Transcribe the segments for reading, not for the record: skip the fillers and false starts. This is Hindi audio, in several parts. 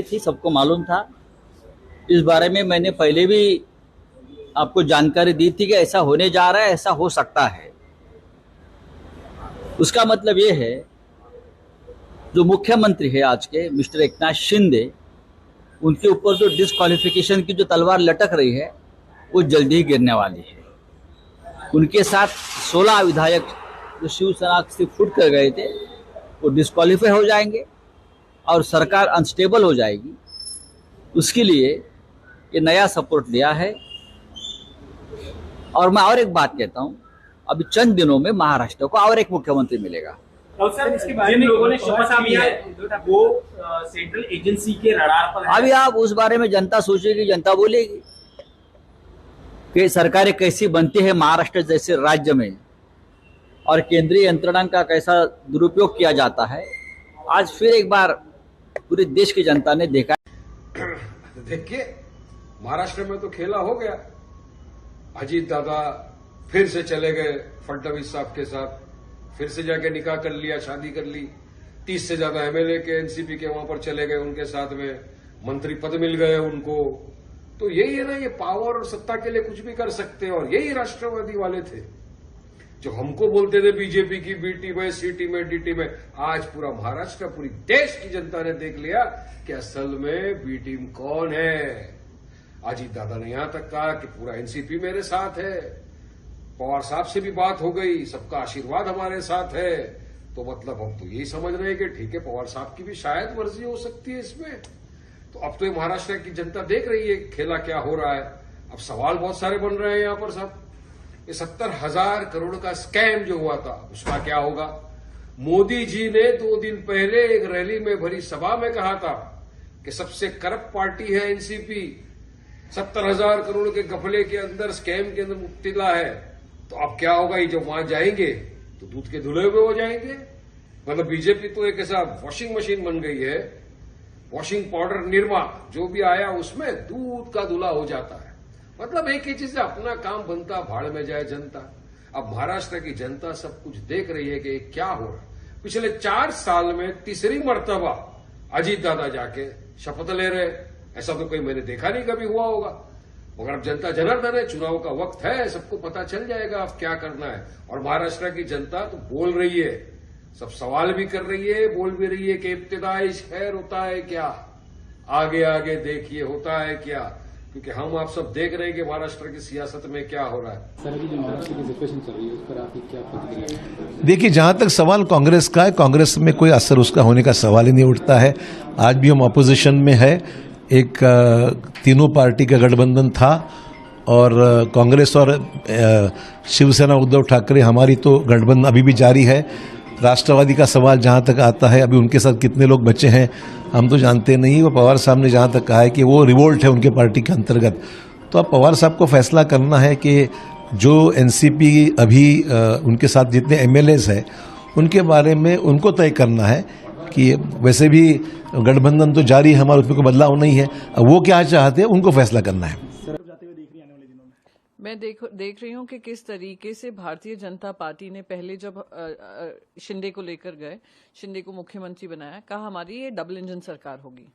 थी, सबको मालूम था। इस बारे में मैंने पहले भी आपको जानकारी दी थी कि ऐसा होने जा रहा है, ऐसा हो सकता है। उसका मतलब ये है, जो मुख्यमंत्री है आज के मिस्टर एकनाथ शिंदे, उनके ऊपर जो डिस्क्वालिफिकेशन की जो तलवार लटक रही है वो जल्दी ही गिरने वाली है। उनके साथ 16 विधायक जो शिवसेना से फुट कर गए थे वो डिस्क्वालीफाई हो जाएंगे और सरकार अनस्टेबल हो जाएगी। उसके लिए ये नया सपोर्ट लिया है। और मैं और एक बात कहता हूं, अभी चंद दिनों में महाराष्ट्र को और एक मुख्यमंत्री मिलेगा। सर, इसके बारे में लोगों ने शपथ ली है वो सेंट्रल एजेंसी के रडार पर है। अभी आप उस बारे में जनता सोचेगी, जनता बोलेगी कि सरकारें कैसी बनती है महाराष्ट्र जैसे राज्य में और केंद्रीय यंत्रणा का कैसा दुरुपयोग किया जाता है। आज फिर एक बार पूरे देश की जनता ने देखा। देखिए, महाराष्ट्र में तो खेला हो गया। अजीत दादा फिर से चले गए फडणवीस साहब के साथ, फिर से जाके निकाह कर लिया, शादी कर ली। 30 से ज्यादा एमएलए के एनसीपी के वहां पर चले गए, उनके साथ में मंत्री पद मिल गए उनको। तो यही है ना, ये पावर और सत्ता के लिए कुछ भी कर सकते हैं। और यही राष्ट्रवादी वाले थे जो हमको बोलते थे बीजेपी की बी टीम है, सी टीम है, डी टीम है। आज पूरा महाराष्ट्र, पूरी देश की जनता ने देख लिया कि असल में बी टीम कौन है। अजीत दादा ने यहां तक कहा कि पूरा एनसीपी मेरे साथ है। पवार साहब से भी बात हो गई, सबका आशीर्वाद हमारे साथ है। तो मतलब हम तो यही समझ रहे हैं कि ठीक है, पवार साहब की भी शायद मर्जी हो सकती है इसमें। तो अब तो ये महाराष्ट्र की जनता देख रही है खेला क्या हो रहा है। अब सवाल बहुत सारे बन रहे हैं यहां पर साहब। ये 70,000 करोड़ का स्कैम जो हुआ था, उसका क्या होगा। मोदी जी ने 2 दिन पहले एक रैली में भरी सभा में कहा था कि सबसे करप्ट पार्टी है एनसीपी, 70,000 करोड़ के गफले के अंदर, स्कैम के अंदर मुब्तला है। तो अब क्या होगा, ये जब वहां जाएंगे तो दूध के धुले हुए हो जाएंगे। मतलब बीजेपी तो एक ऐसा वॉशिंग मशीन बन गई है, वॉशिंग पाउडर निरमा जो भी आया उसमें दूध का धुला हो जाता है। मतलब एक ही चीज से अपना काम बनता, भाड़ में जाए जनता। अब महाराष्ट्र की जनता सब कुछ देख रही है कि क्या हो रहा है। पिछले 4 साल में तीसरी मर्तबा अजीत दादा जाके शपथ ले रहे। ऐसा तो कोई मैंने देखा नहीं कभी हुआ होगा। मगर अब जनता जनार्दन है, चुनाव का वक्त है, सबको पता चल जाएगा अब क्या करना है। और महाराष्ट्र की जनता तो बोल रही है, सब सवाल भी कर रही है, बोल भी रही है कि इब्तिदाई खैर होता है क्या, आगे आगे देखिए होता है क्या। क्योंकि हम आप सब देख रहे हैं कि महाराष्ट्र की सियासत में क्या हो रहा है। सर, अभी जो महाराष्ट्र की सिचुएशन चल रही है उस पर आपकी क्या प्रतिक्रिया? देखिए, जहां तक सवाल कांग्रेस का है, कांग्रेस में कोई असर उसका होने का सवाल ही नहीं उठता है। आज भी हम ऑपोजिशन में है। एक तीनों पार्टी का गठबंधन था और कांग्रेस और शिवसेना उद्धव ठाकरे, हमारी तो गठबंधन अभी भी जारी है। राष्ट्रवादी का सवाल जहां तक आता है, अभी उनके साथ कितने लोग बचे हैं हम तो जानते नहीं। वो पवार साहब ने जहां तक कहा है कि वो रिवोल्ट है उनके पार्टी के अंतर्गत। तो अब पवार साहब को फैसला करना है कि जो एनसीपी अभी उनके साथ जितने एमएलएज हैं उनके बारे में उनको तय करना है कि वैसे भी गठबंधन तो जारी है हमारा, उसमें कोई बदलाव नहीं है। अब वो क्या चाहते हैं उनको फैसला करना है। मैं देख रही हूँ कि किस तरीके से भारतीय जनता पार्टी ने पहले जब शिंदे को लेकर गए, शिंदे को मुख्यमंत्री बनाया, कहा हमारी ये डबल इंजन सरकार होगी।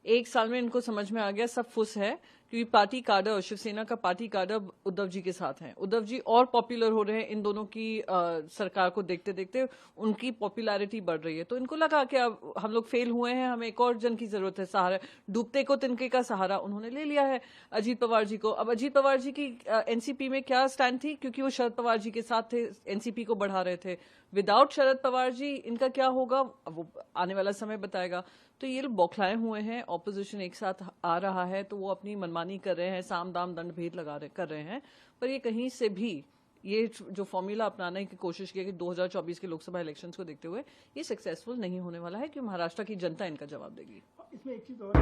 1 साल में इनको समझ में आ गया सब फुस है, क्योंकि पार्टी काडर, शिवसेना का पार्टी काडर उद्धव जी के साथ है। उद्धव जी और पॉपुलर हो रहे हैं, इन दोनों की सरकार को देखते देखते उनकी पॉपुलैरिटी बढ़ रही है। तो इनको लगा कि अब हम लोग फेल हुए हैं, हमें एक और जन की जरूरत है, सहारा। डूबते को तिनके का सहारा उन्होंने ले लिया है अजीत पवार जी को। अब अजीत पवार जी की एनसीपी में क्या स्टैंड थी, क्योंकि वो शरद पवार जी के साथ थे, एनसीपी को बढ़ा रहे थे। विदाउट शरद पवार जी इनका क्या होगा वो आने वाला समय बताएगा। तो ये लोग बौखलाए हुए हैं, ऑपोजिशन एक साथ आ रहा है तो वो अपनी मनमानी कर रहे हैं, साम दाम दंड भेद कर रहे हैं। पर ये कहीं से भी ये जो फॉर्मूला अपनाने की कोशिश की कि 2024 के लोकसभा इलेक्शंस को देखते हुए ये सक्सेसफुल नहीं होने वाला है, क्योंकि महाराष्ट्र की जनता इनका जवाब देगी। इसमें एक चीज और